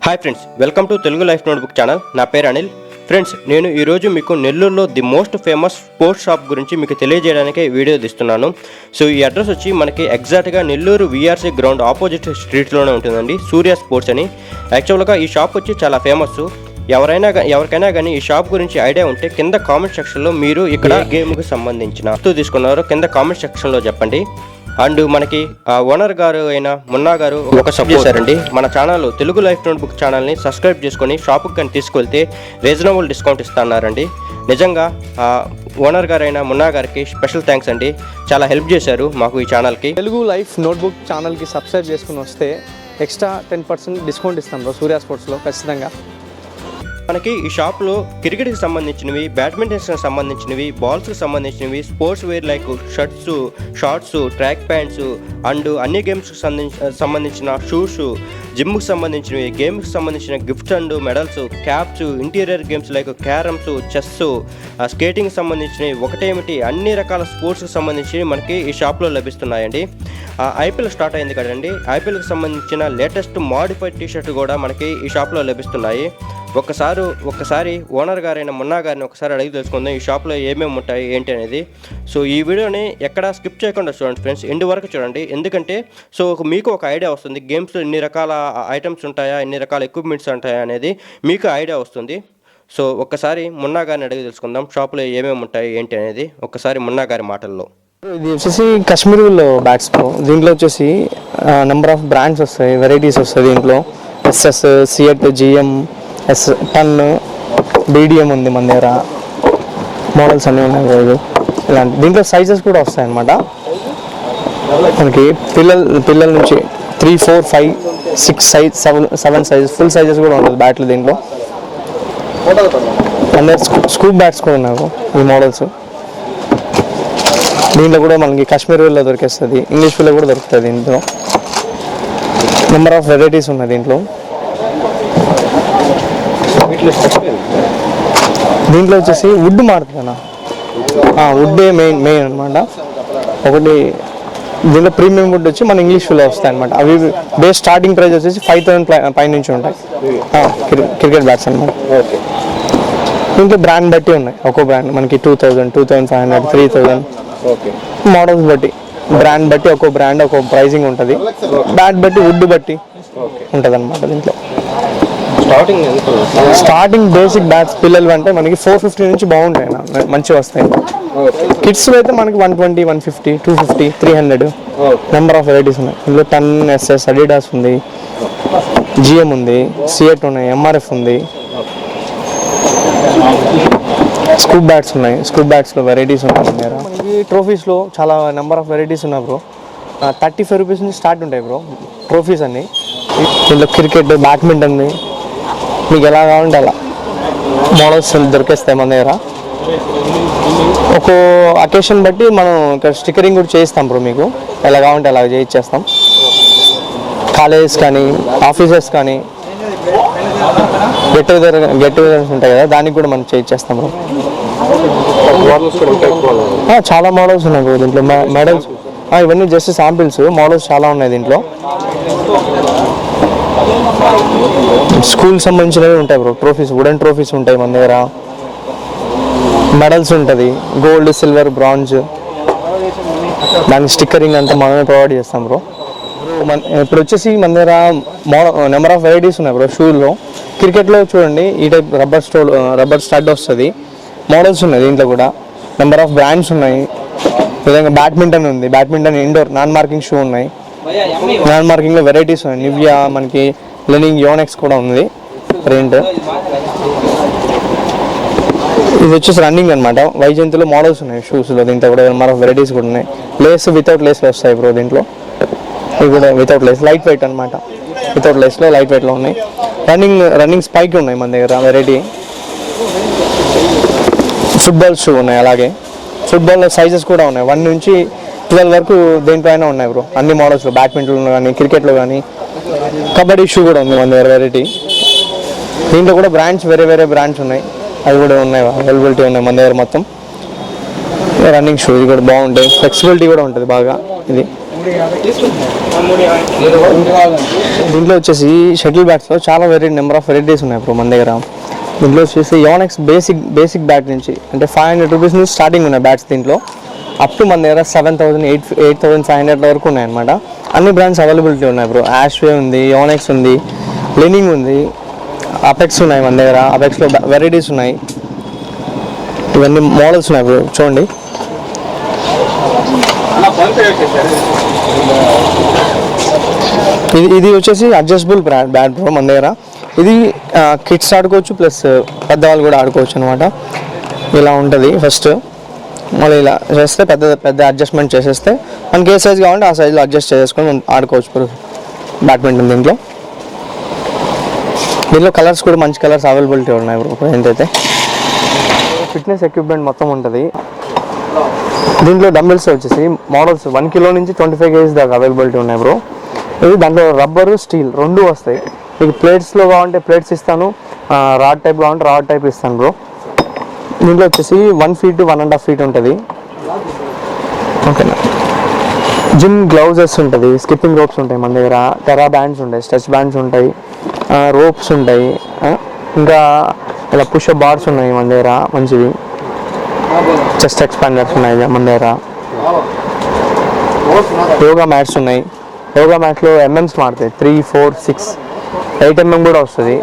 Hi friends, welcome to Telugu life notebook channel. నా పేరు Anil. Friends, నేను ఈరోజు మీకు నెల్లూరులో the most famous sports shop గురించి మీకు తెలియజేయడానికి వీడియో తీస్తున్నాను. సో ఈ అడ్రస్ వచ్చి మనకి ఎగ్జాక్ట్గా నెల్లూరు విఆర్సీ గ్రౌండ్ ఆపోజిట్ స్ట్రీట్లోనే ఉంటుందండి, సూర్య స్పోర్ట్స్ అని. యాక్చువల్గా ఈ షాప్ వచ్చి చాలా ఫేమస్. ఎవరికైనా కానీ ఈ షాప్ గురించి ఐడియా ఉంటే కింద కామెంట్ సెక్షన్లో మీరు ఇక్కడ గేమ్కి సంబంధించిన వస్తువు తీసుకున్నారో కింద కామెంట్ సెక్షన్లో చెప్పండి. అండ్ మనకి ఓనర్ గారు అయిన మున్నా గారు ఒక సపోర్ట్ చేశారండి. మన ఛానల్ తెలుగు లైఫ్ నోట్బుక్ ఛానల్ని సబ్స్క్రైబ్ చేసుకొని షాప్కి కానీ తీసుకెళ్తే రీజనబుల్ డిస్కౌంట్ ఇస్తున్నారండి. నిజంగా ఓనర్ గారు అయిన మున్నా గారికి స్పెషల్ థ్యాంక్స్ అండి. చాలా హెల్ప్ చేశారు మాకు ఈ ఛానల్కి. తెలుగు లైఫ్ నోట్బుక్ ఛానల్కి సబ్స్క్రైబ్ చేసుకుని వస్తే ఎక్స్ట్రా 10% డిస్కౌంట్ ఇస్తాం సూర్య స్పోర్ట్స్లో ఖచ్చితంగా. మనకి ఈ షాప్లో క్రికెట్కి సంబంధించినవి, బ్యాడ్మింటన్స్కి సంబంధించినవి, బాల్స్కి సంబంధించినవి, sports wear like shirts, shorts, track pants and అన్ని గేమ్స్కి సంబంధించిన షూస్, జిమ్కి సంబంధించినవి, గేమ్స్కి సంబంధించిన gifts and medals, caps, interior games like carroms, chess, స్కేటింగ్కి సంబంధించినవి ఒకటేమిటి అన్ని రకాల స్పోర్ట్స్కి సంబంధించి మనకి ఈ షాప్లో లభిస్తున్నాయండి. ఐపీఎల్ స్టార్ట్ అయింది కదండి, ఐపీఎల్కి సంబంధించిన లేటెస్ట్ మోడిఫైడ్ టీషర్ట్ కూడా మనకి ఈ షాప్లో లభిస్తున్నాయి. ఒక్కసారి ఓనర్ గారైన మున్నా గారిని ఒకసారి అడిగి తెలుసుకుందాం ఈ షాప్లో ఏమేమి ఉంటాయి ఏంటి అనేది. సో ఈ వీడియోని ఎక్కడ స్కిప్ చేయకుండా చూడండి ఫ్రెండ్స్, ఎండ్ వరకు చూడండి. ఎందుకంటే సో మీకు ఒక ఐడియా వస్తుంది, గేమ్స్లో ఎన్ని రకాల ఐటమ్స్ ఉంటాయా, ఎన్ని రకాల ఎక్విప్మెంట్స్ ఉంటాయా అనేది మీకు ఐడియా వస్తుంది. సో ఒక్కసారి మున్నా గారిని అడిగి తెలుసుకుందాం షాప్లో ఏమేమి ఉంటాయి ఏంటి అనేది ఒక్కసారి మున్నా గారి మాటల్లో. ఇది వచ్చేసి కాశ్మీర్లో బ్యాట్స్. దీంట్లో వచ్చేసి నెంబర్ ఆఫ్ బ్రాండ్స్ వస్తాయి, వెరైటీస్ వస్తాయి. దీంట్లో ఎస్ఎస్, సిఎట్, జిఎం, టన్, బీడిఎం ఉంది మన దగ్గర. మోడల్స్ అన్నీ ఉన్నాయి రోజు ఇలాంటి. దీంట్లో సైజెస్ కూడా వస్తాయి అన్నమాట మనకి. పిల్లల నుంచి 3, 4, 5, 6 సైజ్, 7 సైజెస్, ఫుల్ సైజెస్ కూడా ఉంటుంది బ్యాట్లు దీంట్లో. అందరు స్కూప్ బ్యాట్స్ కూడా ఉన్నాయి ఈ మోడల్స్. దీంట్లో కూడా మనకి కాశ్మీర్ వేర్లో దొరికేస్తుంది, ఇంగ్లీష్ వేర్లో కూడా దొరుకుతుంది. దీంట్లో నెంబర్ ఆఫ్ వెరైటీస్ ఉన్నాయి దీంట్లో. దీంట్లో వచ్చేసి వుడ్ మారుతుంది అన్న, వుడ్డే మెయిన్ అనమాట. ఒకటి దీంట్లో ప్రీమియం వుడ్ వచ్చి మన ఇంగ్లీష్లో వస్తాయి అనమాట. అవి బేస్ స్టార్టింగ్ ప్రైస్ వచ్చేసి 5,000 పై నుంచి ఉంటాయి క్రికెట్ బ్యాట్స్ అనమాట. దీంట్లో బ్రాండ్ బట్టి ఉన్నాయి, ఒక్కో బ్రాండ్ మనకి 2,000, 2,500, 3,000 మోడల్స్ బట్టి, బ్రాండ్ బట్టి ఒక్కో బ్రాండ్ ఒక్కో ప్రైజింగ్ ఉంటుంది. బ్యాట్ బట్టి, వుడ్ బట్టి ఉంటుంది అనమాట. దీంట్లో స్టార్టింగ్ బేసిక్ బ్యాట్స్ పిల్లలు అంటే మనకి 450 నుంచి బాగుంటాయి, మంచిగా వస్తాయి. కిడ్స్ అయితే మనకి 120, 150, 250, 300 నెంబర్ ఆఫ్ వెరైటీస్ ఉన్నాయి. ఇందులో టన్, ఎస్ఎస్, అడిడాస్ ఉంది, జిఎం ఉంది, సిఎట్ ఉన్నాయి, ఎంఆర్ఎఫ్ ఉంది, స్కూప్ బ్యాట్స్ ఉన్నాయి. స్కూప్ బ్యాట్స్లో వెరైటీస్ ఉన్నాయి. మనకి ట్రోఫీస్లో చాలా నెంబర్ ఆఫ్ వెరైటీస్ ఉన్నాయి బ్రో. 35 రూపీస్ నుంచి స్టార్ట్ ఉంటాయి బ్రో ట్రోఫీస్ అన్నీ. ఇందులో క్రికెట్, బ్యాడ్మింటన్ మీకు ఎలా కావాలంటే అలా మోడల్స్ దొరికేస్తాయి మన దగ్గర. ఒక్కో అకేషన్ బట్టి మనం ఇక్కడ స్టిక్కరింగ్ కూడా చేయిస్తాం బ్రో. మీకు ఎలా కావాలంటే అలా చేయించేస్తాం. కాలేజెస్ కానీ, ఆఫీసెస్ కానీ, గెట్ టుగెదర్స్ ఉంటాయి కదా, దానికి కూడా మనం చేయించేస్తాం బ్రో. చాలా మోడల్స్ ఉన్నాయి బ్రో దీంట్లో. మెడల్స్ ఇవన్నీ జస్ట్ శాంపిల్స్, మోడల్స్ చాలా ఉన్నాయి దీంట్లో. స్కూల్ సంబంధించినవి ఉంటాయి బ్రో. ట్రోఫీస్, వుడెన్ ట్రోఫీస్ ఉంటాయి మన దగ్గర. మెడల్స్ ఉంటుంది, గోల్డ్, సిల్వర్, బ్రాంజ్. దానికి స్టిక్కరింగ్ అంతా మనమే ప్రొవైడ్ చేస్తాం బ్రో. ఇప్పుడు వచ్చేసి మన దగ్గర నెంబర్ ఆఫ్ వెరైటీస్ ఉన్నాయి బ్రో. షూల్లో క్రికెట్లో చూడండి ఈ టైప్ రబ్బర్ స్టడ్ వస్తుంది, మోడల్స్ ఉన్నాయి దీంట్లో కూడా. నెంబర్ ఆఫ్ బ్రాండ్స్ ఉన్నాయి. విధంగా బ్యాడ్మింటన్ ఉంది, badminton indoor non marking shoe ఉన్నాయి. నాన్ మార్కింగ్లో వెరైటీస్ ఉన్నాయి. నివియా, మనకి లెనింగ్, యోనెక్స్ కూడా ఉంది ప్రింట్. ఇది వచ్చేసి రన్నింగ్ అనమాట. వైజయంతిలో మోడల్స్ ఉన్నాయి షూస్లో. దీంట్లో కూడా నెంబర్ ఆఫ్ వెరైటీస్ కూడా ఉన్నాయి. లేస్, వితౌట్ లేస్లో వస్తాయి బ్రో దీంట్లో. ఇవి కూడా వితౌట్ లేస్, లైట్ వెయిట్ అనమాట. వితౌట్ లేస్లో, లైట్ వెయిట్లో ఉన్నాయి. రన్నింగ్ స్పైక్ ఉన్నాయి మన దగ్గర వెరైటీ. ఫుట్బాల్ షూ ఉన్నాయి. అలాగే ఫుట్బాల్లో సైజెస్ కూడా ఉన్నాయి, 1 నుంచి 12 వరకు దేనిపైన ఉన్నాయి బ్రో. అన్ని మోడల్స్లో, బ్యాడ్మింటన్లో కానీ, క్రికెట్లో కానీ. కబడ్డీ షూ కూడా ఉంది మన దగ్గర వెరైటీ. దీంట్లో కూడా బ్రాండ్స్, వేరే బ్రాండ్స్ ఉన్నాయి, అవి కూడా ఉన్నాయి, అవైలబిలిటీ ఉన్నాయి మన దగ్గర మొత్తం. రన్నింగ్ షూ ఇది కూడా బాగుంటాయి, ఫ్లెక్సిబిలిటీ కూడా ఉంటుంది బాగా. ఇది దీంట్లో వచ్చేసి షటిల్ బ్యాట్స్లో చాలా నెంబర్ ఆఫ్ వెరైటీస్ ఉన్నాయి బ్రో మన దగ్గర. దీంట్లో వచ్చేసి యోనెక్స్ బేసిక్ బ్యాట్ నుంచి అంటే 500 రూపీస్ నుంచి స్టార్టింగ్ ఉన్నాయి బ్యాట్స్. దీంట్లో అప్ టు మన దగ్గర 7,000 8,500 వరకు ఉన్నాయన్నమాట. అన్ని బ్రాండ్స్ అవైలబిలిటీ ఉన్నాయి బ్రో. యాష్వే ఉంది, యోనెక్స్ ఉంది, లెనింగ్ ఉంది, అపెక్స్ ఉన్నాయి మన దగ్గర. అపెక్స్లో వెరైటీస్ ఉన్నాయి, ఇవన్నీ మోడల్స్ ఉన్నాయి బ్రో. చూడండి, ఇది వచ్చేసి అడ్జస్టబుల్ బ్యాట్ బ్రో మన దగ్గర. ఇది కిడ్స్ ఆడుకోవచ్చు ప్లస్ పెద్దవాళ్ళు కూడా ఆడుకోవచ్చు అనమాట. ఇలా ఉంటుంది ఫస్ట్, మళ్ళీ ఇలా చేస్తే పెద్ద అడ్జస్ట్మెంట్ చేసేస్తే మనకి ఏ సైజ్ కావాలంటే ఆ సైజులో అడ్జస్ట్ చేసుకొని ఆడుకోవచ్చు బ్రో బ్యాడ్మింటన్. దీంట్లో కలర్స్ కూడా మంచి కలర్స్ అవైలబిలిటీ ఉన్నాయి బ్రో. ఏంటైతే ఫిట్నెస్ ఎక్విప్మెంట్ మొత్తం ఉంటుంది. దీంట్లో డంబెల్స్ వచ్చేసి మోడల్స్ 1 కిలో నుంచి 25 kgs దాకా అవైలబిలిటీ ఉన్నాయి బ్రో. ఇది దాంట్లో రబ్బరు, స్టీల్ రెండు వస్తాయి. మీకు ప్లేట్స్లో కావాలంటే ప్లేట్స్ ఇస్తాను, రాడ్ టైప్ కావాలంటే రాడ్ టైప్ ఇస్తాను బ్రో. దీంట్లో వచ్చేసి 1 feet to 1.5 feet ఉంటుంది. ఓకేనా. జిమ్ గ్లౌజెస్ ఉంటుంది, స్కిప్పింగ్ రోప్స్ ఉంటాయి మన దగ్గర, టెరా బ్యాండ్స్ ఉంటాయి, స్ట్రెచ్ బ్యాండ్స్ ఉంటాయి, రోప్స్ ఉంటాయి, ఇంకా ఇలా పుషప్ బార్స్ ఉన్నాయి మన దగ్గర మంచివి, చెస్ట్ ఎక్స్పాండర్స్ ఉన్నాయి మన దగ్గర, యోగా మ్యాట్స్ ఉన్నాయి. యోగా మ్యాట్లో ఎంఎంస్ మారుతాయి, 3, 4, 6, 8 mm కూడా వస్తుంది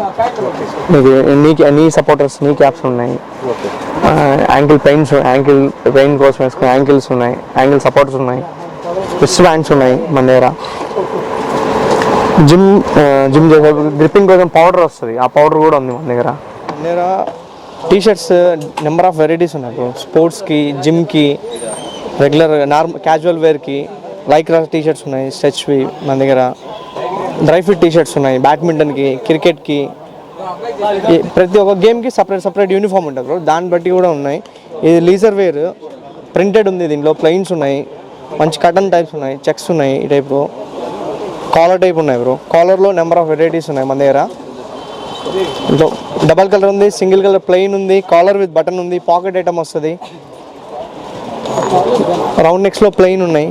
మీకు. నీ సపోర్టర్స్, నీ క్యాప్స్ ఉన్నాయి, యాంకిల్ పెయిన్ కోసం వేసుకునే యాంకిల్స్ ఉన్నాయి, యాంకిల్ సపోర్ట్స్ ఉన్నాయి, రిస్ట్ బ్యాండ్స్ ఉన్నాయి మన దగ్గర. జిమ్ చేసే గ్రిప్పింగ్ కోసం పౌడర్ వస్తుంది, ఆ పౌడర్ కూడా ఉంది మన దగ్గర. టీషర్ట్స్ నెంబర్ ఆఫ్ వెరైటీస్ ఉన్నాయి బ్రో. స్పోర్ట్స్కి, జిమ్కి, రెగ్యులర్ క్యాజువల్ వేర్కి లైక్రా టీషర్ట్స్ ఉన్నాయి, స్ట్రెచ్వి మన దగ్గర. డ్రై ఫిట్ టీషర్ట్స్ ఉన్నాయి, బ్యాడ్మింటన్కి, క్రికెట్కి, ప్రతి ఒక్క గేమ్కి సపరేట్ యూనిఫామ్ ఉంటుంది బ్రో. దాన్ని బట్టి కూడా ఉన్నాయి. ఇది లీజర్ వేర్ ప్రింటెడ్ ఉంది, దీంట్లో ప్లెయిన్స్ ఉన్నాయి, మంచి కటన్ టైప్స్ ఉన్నాయి, చెక్స్ ఉన్నాయి, ఈ టైప్లో కాలర్ టైప్ ఉన్నాయి బ్రో. కాలర్లో నెంబర్ ఆఫ్ వెరైటీస్ ఉన్నాయి మన దగ్గర. ఇంట్లో డబల్ కలర్ ఉంది, సింగిల్ కలర్ ప్లెయిన్ ఉంది, కాలర్ విత్ బటన్ ఉంది, పాకెట్ ఐటమ్ వస్తుంది, రౌండ్ నెక్స్లో ప్లెయిన్ ఉన్నాయి.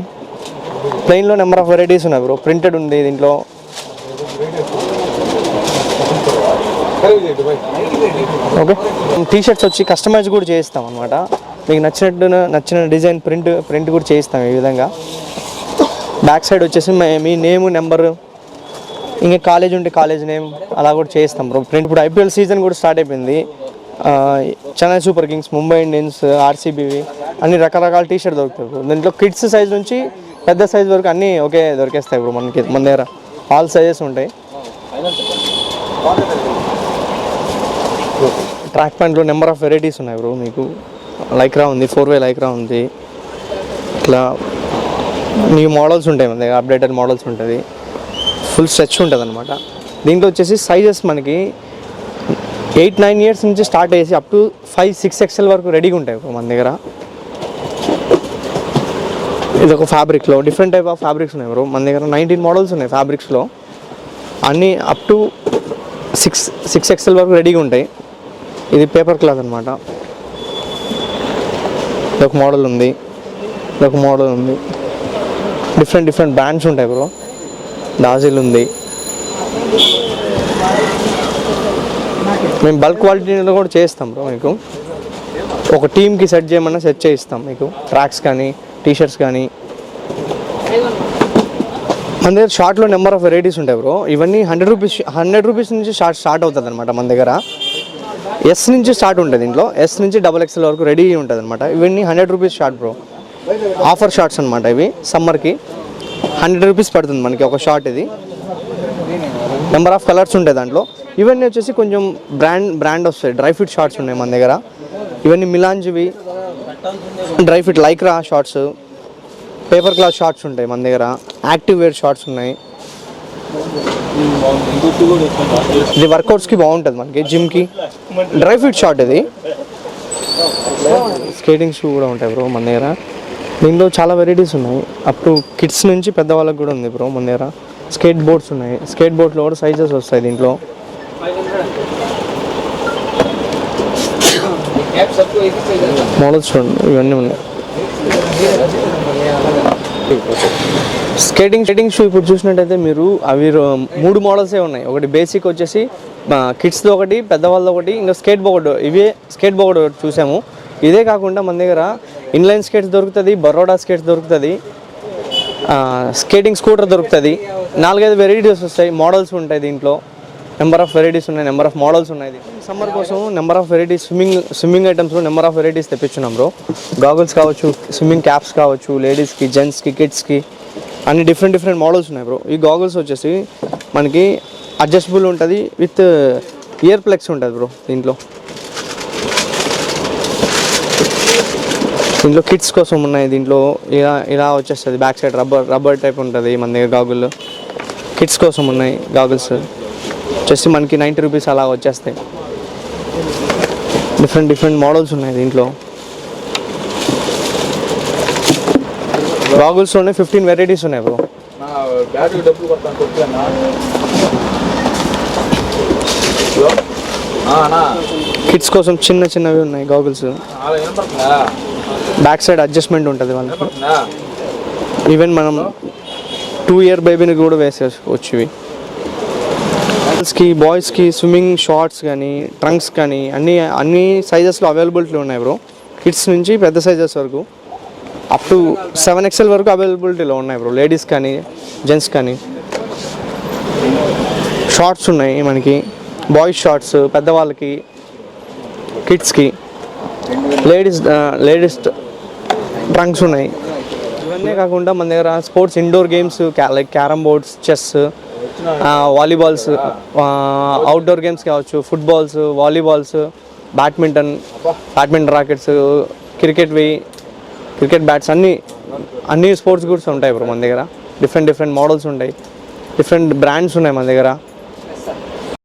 ప్లెయిన్లో నెంబర్ ఆఫ్ వెరైటీస్ ఉన్నాయి బ్రో. ప్రింటెడ్ ఉంది దీంట్లో. ఓకే. టీషర్ట్స్ వచ్చి కస్టమైజ్ కూడా చేయిస్తాం అనమాట. మీకు నచ్చిన డిజైన్ ప్రింట్ కూడా చేయిస్తాం ఈ విధంగా. బ్యాక్ సైడ్ వచ్చేసి మీ నేము, నెంబరు, ఇంకా కాలేజ్ ఉంటే కాలేజ్ నేమ్ అలా కూడా చేయిస్తాం బ్రో. ప్రింట్ ఇప్పుడు IPL సీజన్ కూడా స్టార్ట్ అయిపోయింది. Chennai Super Kings, Mumbai Indians, RCBవి అన్ని రకరకాల టీషర్ట్ దొరుకుతాయి బ్రో. దీంట్లో కిడ్స్ సైజ్ నుంచి పెద్ద సైజ్ వరకు అన్నీ ఒకే దొరికేస్తాయి బ్రో మన దగ్గర. ఆల్ సైజెస్ ఉంటాయి. ట్రాక్ ప్యాంట్లో నెంబర్ ఆఫ్ వెరైటీస్ ఉన్నాయి బ్రో. మీకు లైక్రా ఉంది, 4-way లైక్రా ఉంది, ఇట్లా న్యూ మోడల్స్ ఉంటాయి మన దగ్గర, అప్డేటెడ్ మోడల్స్ ఉంటుంది, ఫుల్ స్ట్రెచ్ ఉంటుంది అనమాట. దీంట్లో వచ్చేసి సైజెస్ మనకి 8-9 years నుంచి స్టార్ట్ అయ్యేసి అప్ టు 5-6 XL వరకు రెడీగా ఉంటాయి మన దగ్గర. ఇది ఒక ఫ్యాబ్రిక్లో డిఫరెంట్ టైప్ ఆఫ్ ఫ్యాబ్రిక్స్ ఉన్నాయి బ్రో మన దగ్గర. 19 మోడల్స్ ఉన్నాయి ఫ్యాబ్రిక్స్లో, అన్నీ అప్ టు 6 XL వరకు రెడీగా ఉంటాయి. ఇది పేపర్ క్లాత్ అనమాట. ఇదొక మోడల్ ఉంది, ఇదొక మోడల్ ఉంది, డిఫరెంట్ బ్రాండ్స్ ఉంటాయి బ్రో. డాజిల్ ఉంది. మేము బల్క్ క్వాలిటీలో కూడా చేస్తాం బ్రో. మీకు ఒక టీమ్కి సెట్ చేయమన్నా సెట్ చేయిస్తాం మీకు. ట్రాక్స్ కానీ, టీషర్ట్స్ కానీ. మన దగ్గర షార్ట్లో నెంబర్ ఆఫ్ వెరైటీస్ ఉంటాయి బ్రో. ఇవన్నీ 100 రూపీస్ నుంచి స్టార్ట్ అవుతుంది అనమాట మన దగ్గర. S నుంచి స్టార్ట్ ఉంటుంది దీంట్లో. S నుంచి XXL వరకు రెడీ ఉంటుంది అనమాట. ఇవన్నీ 100 rupees short bro. Offer shorts అనమాట ఇవి. సమ్మర్కి 100 రూపీస్ పడుతుంది మనకి ఒక షార్ట్. ఇది నెంబర్ ఆఫ్ కలర్స్ ఉంటాయి దాంట్లో. ఇవన్నీ వచ్చేసి కొంచెం బ్రాండ్ వస్తాయి. డ్రై ఫిట్ షార్ట్స్ ఉన్నాయి మన దగ్గర. ఇవన్నీ మిలాంజ్వి dry fit Lycra shorts, paper cloth shorts ఉంటాయి మన దగ్గర. యాక్టివ్ వేర్ షార్ట్స్ ఉన్నాయి. ఇది వర్కౌట్స్కి బాగుంటుంది మనకి, జిమ్కి. డ్రై ఫిట్ షార్ట్ ఇది. స్కేటింగ్ షూ కూడా ఉంటాయి బ్రో మన దగ్గర. దీంట్లో చాలా వెరైటీస్ ఉన్నాయి. అప్ టు కిడ్స్ నుంచి పెద్దవాళ్ళకి కూడా ఉంది బ్రో మన దగ్గర. స్కేట్ బోర్డ్స్ ఉన్నాయి. స్కేట్ బోర్డ్లో కూడా సైజెస్ వస్తాయి దీంట్లో. మోడల్స్ చూడండి, ఇవన్నీ ఉన్నాయి. స్కేటింగ్ షూ ఇప్పుడు చూసినట్టయితే మీరు అవి 3 మోడల్సే ఉన్నాయి. ఒకటి బేసిక్ వచ్చేసి కిడ్స్ది ఒకటి, పెద్దవాళ్ళది ఒకటి, ఇంకా స్కేట్ బోర్డ్, ఇవే స్కేట్ బోర్డ్ ఒకటి చూసాము. ఇదే కాకుండా మన దగ్గర ఇన్లైన్ స్కేట్స్ దొరుకుతుంది, బరోడా స్కేట్స్ దొరుకుతుంది, స్కేటింగ్ స్కూటర్ దొరుకుతుంది. 4-5 వెరైటీస్ వస్తాయి, మోడల్స్ ఉంటాయి దీంట్లో. నెంబర్ ఆఫ్ వెరైటీస్ ఉన్నాయి, నెంబర్ ఆఫ్ మోడల్స్ ఉన్నాయి. సమ్మర్ కోసం నెంబర్ ఆఫ్ వెరైటీస్ స్విమ్మింగ్ ఐటమ్స్లో నెంబర్ ఆఫ్ వెరైటీస్ తెప్పించున్నాం బ్రో. గాగుల్స్ కావచ్చు, స్విమ్మింగ్ క్యాప్స్ కావచ్చు, లేడీస్కి, జెంట్స్కి, కిడ్స్కి అన్ని డిఫరెంట్ మోడల్స్ ఉన్నాయి బ్రో. ఈ గాగుల్స్ వచ్చేసి మనకి అడ్జస్టబుల్ ఉంటుంది, విత్ ఇయర్ ప్లగ్స్ ఉంటుంది బ్రో. దీంట్లో కిడ్స్ కోసం ఉన్నాయి. దీంట్లో ఇలా వచ్చేస్తుంది, బ్యాక్ సైడ్ రబ్బర్ టైప్ ఉంటుంది మన దగ్గర గాగుల్. కిడ్స్ కోసం ఉన్నాయి గాగుల్స్ వచ్చేసి మనకి 90 రూపీస్ అలా వచ్చేస్తాయి. డిఫరెంట్ మోడల్స్ ఉన్నాయి దీంట్లో. గాగుల్స్లోనే 15 వెరైటీస్ ఉన్నాయి బ్రో. కిడ్స్ కోసం చిన్నవి ఉన్నాయి గాగుల్స్. బ్యాక్ సైడ్ అడ్జస్ట్మెంట్ ఉంటుంది వాళ్ళకి. ఈవెన్ మనం 2 ఇయర్ బేబీని కూడా వేసేసుకోవచ్చు. ఇవి గర్ల్స్కి, బాయ్స్కి స్విమ్మింగ్ షార్ట్స్ కానీ, ట్రంక్స్ కానీ అన్ని సైజెస్లో అవైలబిలిటీ ఉన్నాయి బ్రో. కిడ్స్ నుంచి పెద్ద సైజెస్ వరకు అప్ టు 7XL వరకు అవైలబిలిటీలో ఉన్నాయి బ్రో. లేడీస్ కానీ, జెంట్స్ కానీ. షార్ట్స్ ఉన్నాయి మనకి, బాయ్స్ షార్ట్స్ పెద్దవాళ్ళకి, కిడ్స్కి. లేడీస్ ట్రంక్స్ ఉన్నాయి. ఇవన్నీ కాకుండా మన దగ్గర sports indoor games like carrom boards, chess, volleyballs, outdoor games కావచ్చు, footballs, volleyballs, badminton rackets, cricket bats, అన్ని స్పోర్ట్స్ గూడ్స్ ఉంటాయి బ్రో మన దగ్గర. డిఫరెంట్ మోడల్స్ ఉంటాయి, డిఫరెంట్ బ్రాండ్స్ ఉన్నాయి మన దగ్గర.